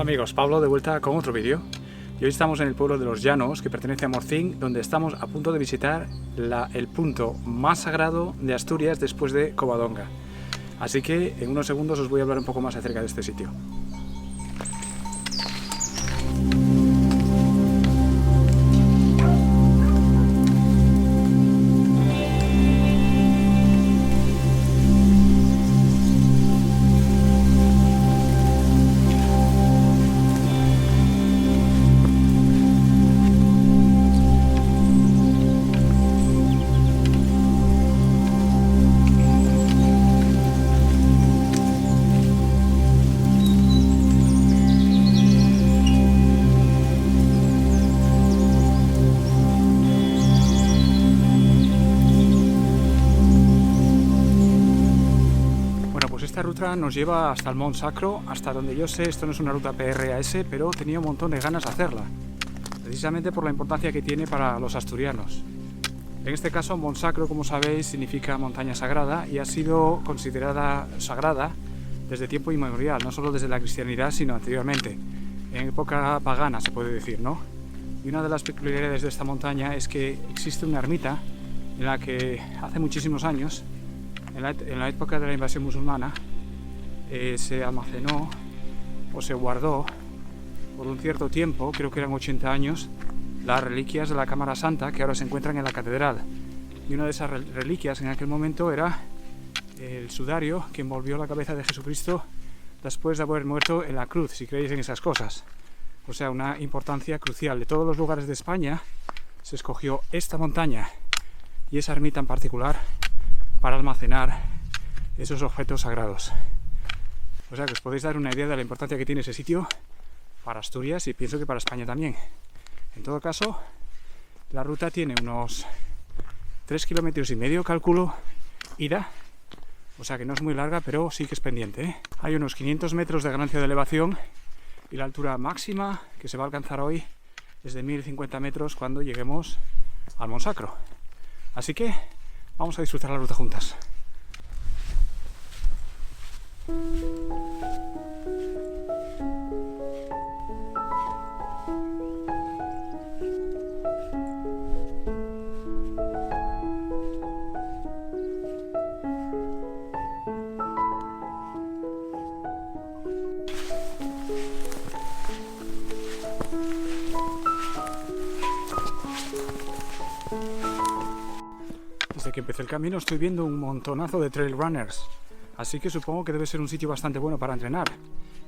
Amigos, Pablo de vuelta con otro vídeo. Y hoy estamos en el pueblo de Los Llanos, que pertenece a Morcín, donde estamos a punto de visitar el punto más sagrado de Asturias después de Covadonga. Así que en unos segundos os voy a hablar un poco más acerca de este sitio. Esta ruta nos lleva hasta el Mont Sacro, hasta donde yo sé, esto no es una ruta PRAS, pero tenía un montón de ganas de hacerla, precisamente por la importancia que tiene para los asturianos. En este caso, Mont Sacro, como sabéis, significa montaña sagrada y ha sido considerada sagrada desde tiempo inmemorial, no solo desde la cristianidad, sino anteriormente, en época pagana se puede decir, ¿no? Y una de las peculiaridades de esta montaña es que existe una ermita en la que hace muchísimos años, en la época de la invasión musulmana, se almacenó o se guardó por un cierto tiempo, creo que eran 80 años, las reliquias de la Cámara Santa que ahora se encuentran en la catedral. Y una de esas reliquias en aquel momento era el sudario que envolvió la cabeza de Jesucristo después de haber muerto en la cruz, si creéis en esas cosas. O sea, una importancia crucial. De todos los lugares de España se escogió esta montaña y esa ermita en particular para almacenar esos objetos sagrados. O sea que os podéis dar una idea de la importancia que tiene ese sitio para Asturias y pienso que para España también. En todo caso, la ruta tiene unos 3,5 kilómetros, calculo, ida. O sea que no es muy larga, pero sí que es pendiente, ¿eh? Hay unos 500 metros de ganancia de elevación y la altura máxima que se va a alcanzar hoy es de 1050 metros cuando lleguemos al Mont Sacro. Así que vamos a disfrutar la ruta juntas. Desde que empecé el camino estoy viendo un montonazo de trail runners, así que supongo que debe ser un sitio bastante bueno para entrenar.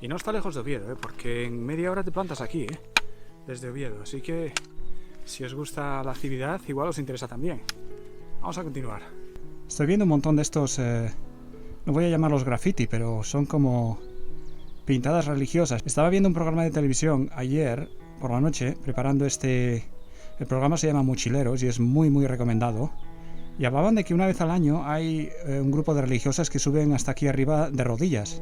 Y no está lejos de Oviedo, porque en media hora te plantas aquí, desde Oviedo. Así que si os gusta la actividad, igual os interesa también. Vamos a continuar. Estoy viendo un montón de estos, no voy a llamarlos graffiti, pero son como pintadas religiosas. Estaba viendo un programa de televisión ayer por la noche, preparando el programa se llama Mochileros y es muy recomendado. Y hablaban de que una vez al año hay un grupo de religiosas que suben hasta aquí arriba de rodillas.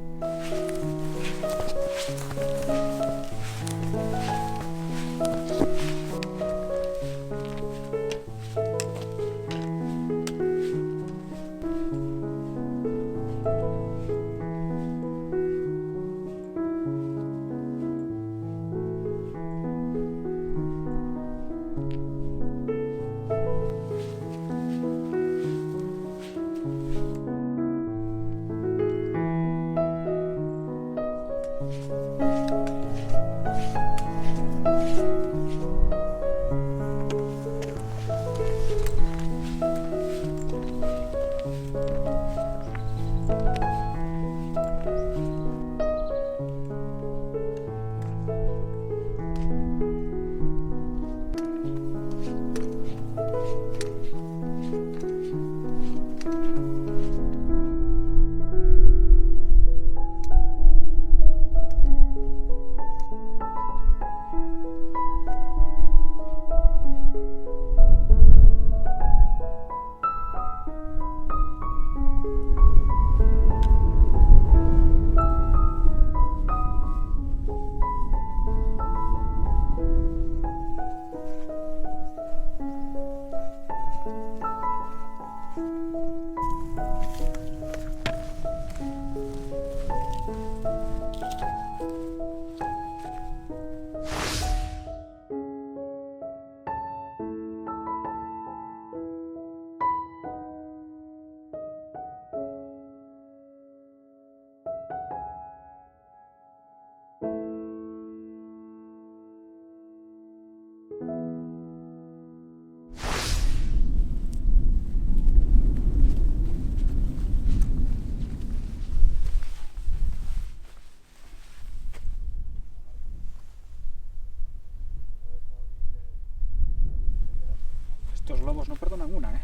globos no perdonan una, ¿eh?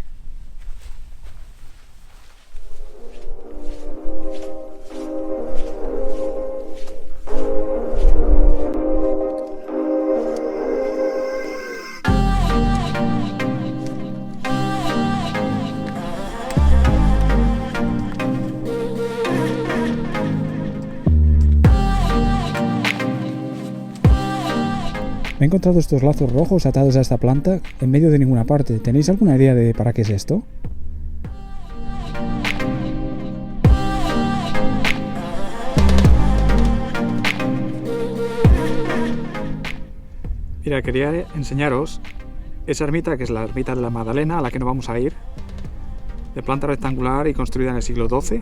Me he encontrado estos lazos rojos atados a esta planta en medio de ninguna parte. ¿Tenéis alguna idea de para qué es esto? Mira, quería enseñaros esa ermita, que es la ermita de la Magdalena, a la que no vamos a ir, de planta rectangular y construida en el siglo XII.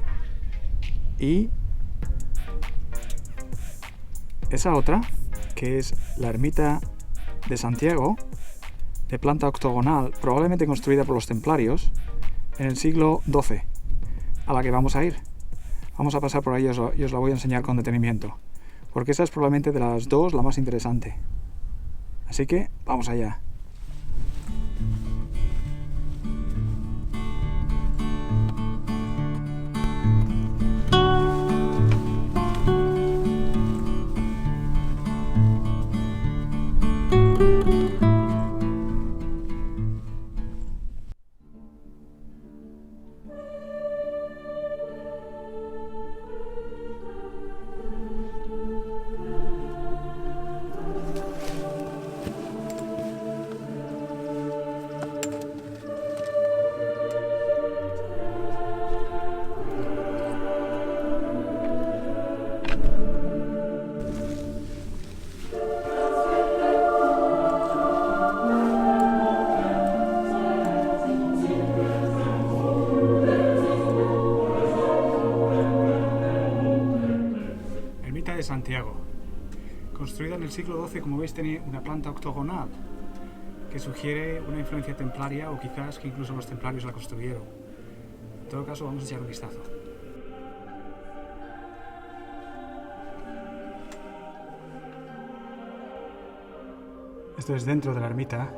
Y esa otra, que es la ermita de Santiago, de planta octogonal, probablemente construida por los templarios en el siglo XII, a la que vamos a ir. Vamos a pasar por ahí y os la voy a enseñar con detenimiento, porque esa es probablemente de las dos la más interesante. Así que vamos allá. De Santiago, construida en el siglo XII, como veis tiene una planta octogonal que sugiere una influencia templaria, o quizás que incluso los templarios la construyeron. En todo caso, vamos a echar un vistazo. Esto es dentro de la ermita.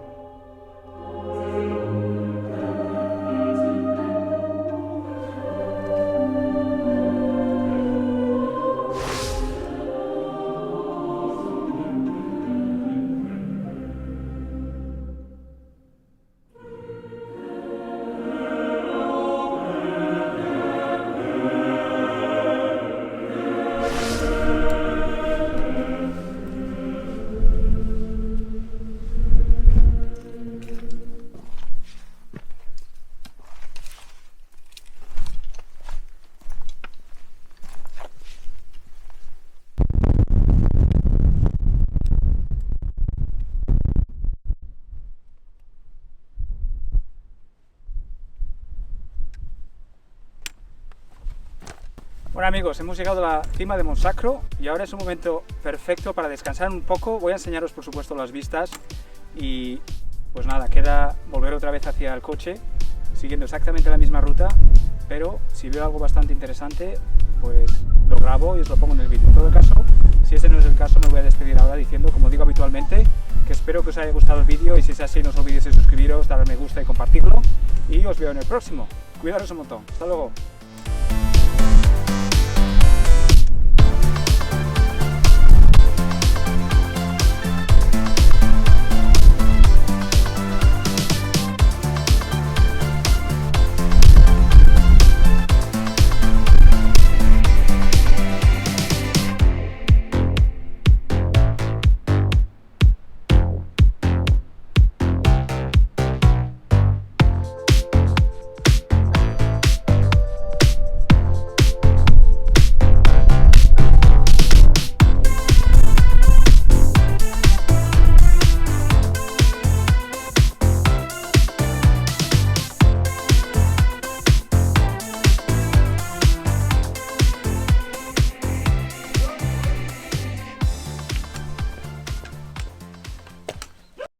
Bueno amigos, hemos llegado a la cima de Montsacro y ahora es un momento perfecto para descansar un poco. Voy a enseñaros por supuesto las vistas y pues nada, queda volver otra vez hacia el coche siguiendo exactamente la misma ruta, pero si veo algo bastante interesante pues lo grabo y os lo pongo en el vídeo. En todo caso, si ese no es el caso, me voy a despedir ahora diciendo, como digo habitualmente, que espero que os haya gustado el vídeo y si es así no os olvidéis de suscribiros, darle me gusta y compartirlo y os veo en el próximo. Cuidaros un montón. Hasta luego.